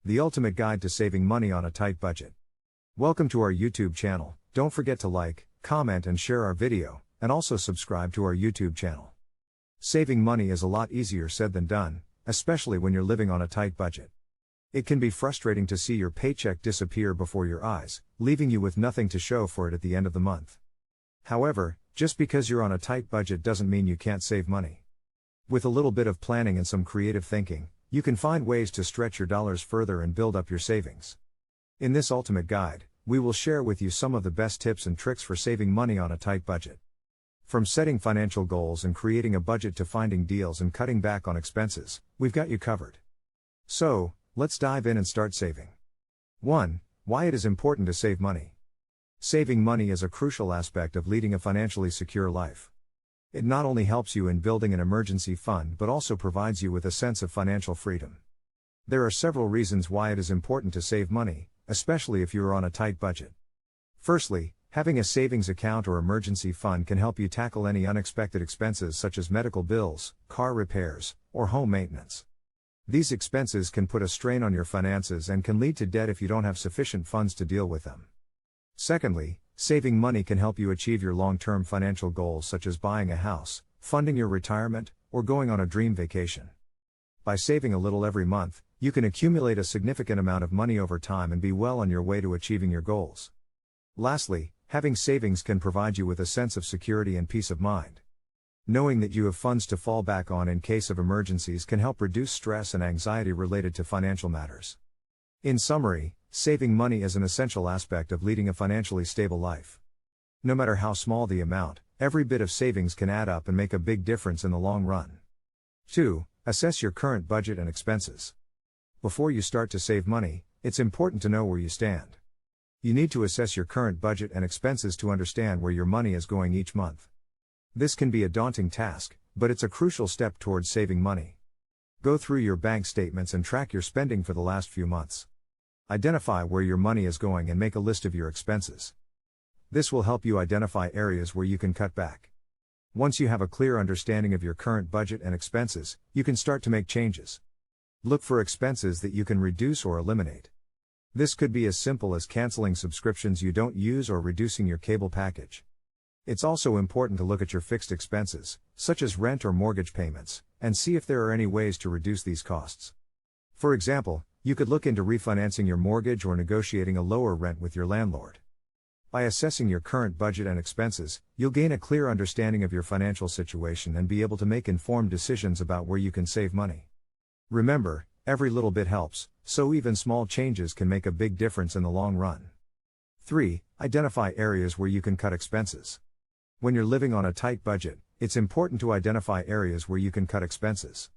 the ultimate guide to saving money on a tight budget. Welcome to our YouTube channel. Don't forget to like, comment and share our video, and also subscribe to our YouTube channel. Saving money is a lot easier said than done, especially when you're living on a tight budget. It can be frustrating to see your paycheck disappear before your eyes, leaving you with nothing to show for it at the end of the month. However, just because you're on a tight budget doesn't mean you can't save money. With a little bit of planning and some creative thinking, you can find ways to stretch your dollars further and build up your savings. In this ultimate guide, we will share with you some of the best tips and tricks for saving money on a tight budget. From setting financial goals and creating a budget to finding deals and cutting back on expenses, we've got you covered. So, let's dive in and start saving. 1. Why it is important to save money. Saving money is a crucial aspect of leading a financially secure life. It not only helps you in building an emergency fund but also provides you with a sense of financial freedom. There are several reasons why it is important to save money, especially if you are on a tight budget. Firstly, having a savings account or emergency fund can help you tackle any unexpected expenses such as medical bills, car repairs, or home maintenance. These expenses can put a strain on your finances and can lead to debt if you don't have sufficient funds to deal with them. Secondly, saving money can help you achieve your long-term financial goals such as buying a house, funding your retirement, or going on a dream vacation. By saving a little every month, you can accumulate a significant amount of money over time and be well on your way to achieving your goals. Lastly, having savings can provide you with a sense of security and peace of mind. Knowing that you have funds to fall back on in case of emergencies can help reduce stress and anxiety related to financial matters. In summary, saving money is an essential aspect of leading a financially stable life. No matter how small the amount, every bit of savings can add up and make a big difference in the long run. 2. Assess your current budget and expenses. Before you start to save money, it's important to know where you stand. You need to assess your current budget and expenses to understand where your money is going each month. This can be a daunting task, but it's a crucial step towards saving money. Go through your bank statements and track your spending for the last few months. Identify where your money is going and make a list of your expenses. This will help you identify areas where you can cut back. Once you have a clear understanding of your current budget and expenses, you can start to make changes. Look for expenses that you can reduce or eliminate. This could be as simple as canceling subscriptions you don't use or reducing your cable package. It's also important to look at your fixed expenses, such as rent or mortgage payments, and see if there are any ways to reduce these costs. For example, you could look into refinancing your mortgage or negotiating a lower rent with your landlord. By assessing your current budget and expenses, you'll gain a clear understanding of your financial situation and be able to make informed decisions about where you can save money. Remember, every little bit helps, so even small changes can make a big difference in the long run. 3. Identify areas where you can cut expenses. When you're living on a tight budget, it's important to identify areas where you can cut expenses.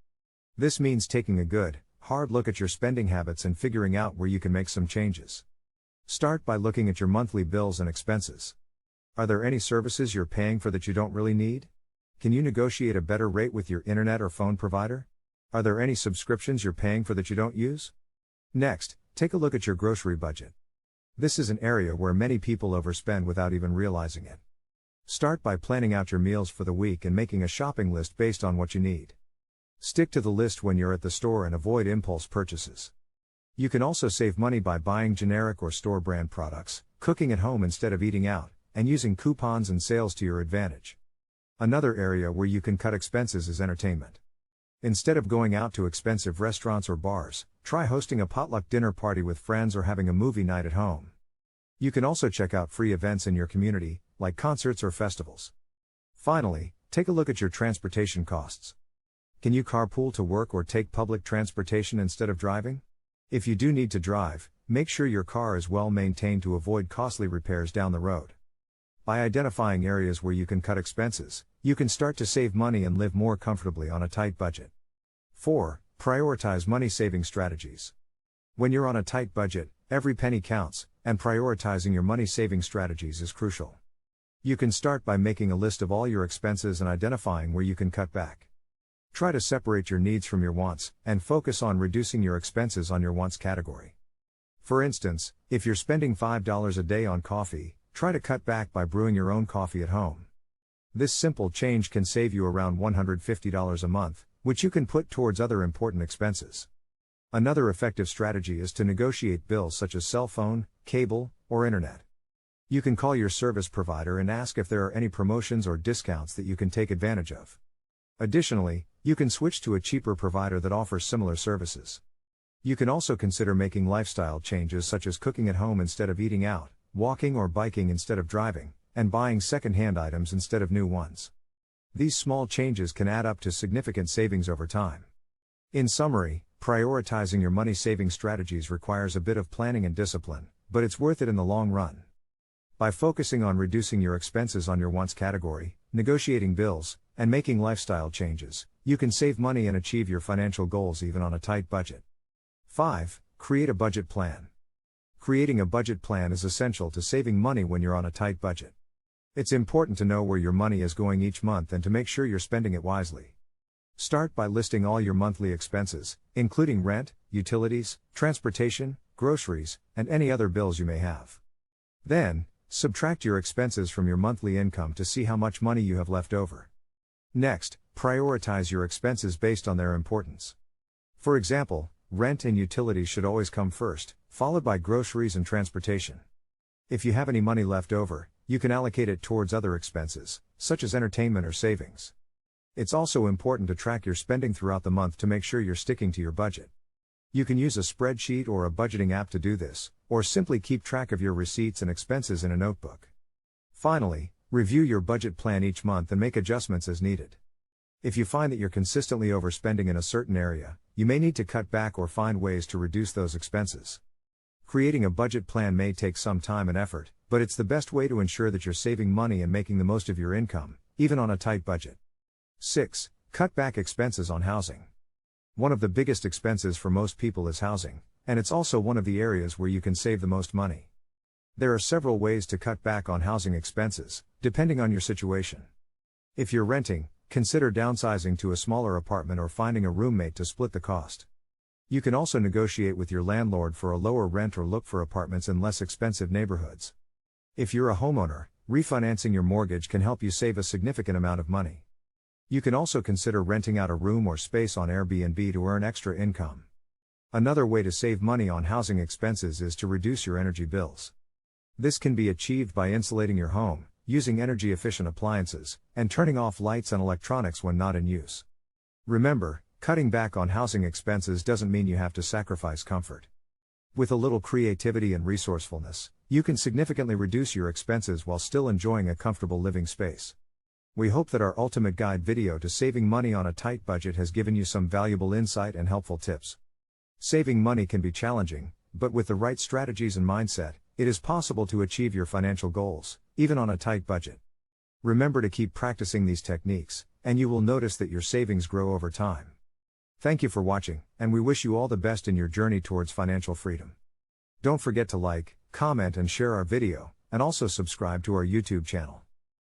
This means taking a good, hard look at your spending habits and figuring out where you can make some changes. Start by looking at your monthly bills and expenses. Are there any services you're paying for that you don't really need? Can you negotiate a better rate with your internet or phone provider? Are there any subscriptions you're paying for that you don't use? Next, take a look at your grocery budget. This is an area where many people overspend without even realizing it. Start by planning out your meals for the week and making a shopping list based on what you need. Stick to the list when you're at the store and avoid impulse purchases. You can also save money by buying generic or store brand products, cooking at home instead of eating out, and using coupons and sales to your advantage. Another area where you can cut expenses is entertainment. Instead of going out to expensive restaurants or bars, try hosting a potluck dinner party with friends or having a movie night at home. You can also check out free events in your community, like concerts or festivals. Finally, take a look at your transportation costs. Can you carpool to work or take public transportation instead of driving? If you do need to drive, make sure your car is well maintained to avoid costly repairs down the road. By identifying areas where you can cut expenses, you can start to save money and live more comfortably on a tight budget. 4. Prioritize money-saving strategies. When you're on a tight budget, every penny counts, and prioritizing your money-saving strategies is crucial. You can start by making a list of all your expenses and identifying where you can cut back. Try to separate your needs from your wants, and focus on reducing your expenses on your wants category. For instance, if you're spending $5 a day on coffee, try to cut back by brewing your own coffee at home. This simple change can save you around $150 a month, which you can put towards other important expenses. Another effective strategy is to negotiate bills such as cell phone, cable, or internet. You can call your service provider and ask if there are any promotions or discounts that you can take advantage of. Additionally, you can switch to a cheaper provider that offers similar services. You can also consider making lifestyle changes such as cooking at home instead of eating out, walking or biking instead of driving, and buying second-hand items instead of new ones. These small changes can add up to significant savings over time. In summary, prioritizing your money-saving strategies requires a bit of planning and discipline, but it's worth it in the long run. By focusing on reducing your expenses on your wants category, negotiating bills, and making lifestyle changes, you can save money and achieve your financial goals even on a tight budget. 5. Create a budget plan. Creating a budget plan is essential to saving money when you're on a tight budget. It's important to know where your money is going each month and to make sure you're spending it wisely. Start by listing all your monthly expenses, including rent, utilities, transportation, groceries, and any other bills you may have. Then, subtract your expenses from your monthly income to see how much money you have left over. Next, prioritize your expenses based on their importance. For example, rent and utilities should always come first, followed by groceries and transportation. If you have any money left over, you can allocate it towards other expenses, such as entertainment or savings. It's also important to track your spending throughout the month to make sure you're sticking to your budget. You can use a spreadsheet or a budgeting app to do this, or simply keep track of your receipts and expenses in a notebook. Finally, review your budget plan each month and make adjustments as needed. If you find that you're consistently overspending in a certain area, you may need to cut back or find ways to reduce those expenses. Creating a budget plan may take some time and effort, but it's the best way to ensure that you're saving money and making the most of your income, even on a tight budget. 6. Cut back expenses on housing. One of the biggest expenses for most people is housing, and it's also one of the areas where you can save the most money. There are several ways to cut back on housing expenses, depending on your situation. If you're renting, consider downsizing to a smaller apartment or finding a roommate to split the cost. You can also negotiate with your landlord for a lower rent or look for apartments in less expensive neighborhoods. If you're a homeowner, refinancing your mortgage can help you save a significant amount of money. You can also consider renting out a room or space on Airbnb to earn extra income. Another way to save money on housing expenses is to reduce your energy bills. This can be achieved by insulating your home, using energy-efficient appliances, and turning off lights and electronics when not in use. Remember, cutting back on housing expenses doesn't mean you have to sacrifice comfort. With a little creativity and resourcefulness, you can significantly reduce your expenses while still enjoying a comfortable living space. We hope that our ultimate guide video to saving money on a tight budget has given you some valuable insight and helpful tips. Saving money can be challenging, but with the right strategies and mindset, it is possible to achieve your financial goals, even on a tight budget. Remember to keep practicing these techniques, and you will notice that your savings grow over time. Thank you for watching, and we wish you all the best in your journey towards financial freedom. Don't forget to like, comment and share our video, and also subscribe to our YouTube channel.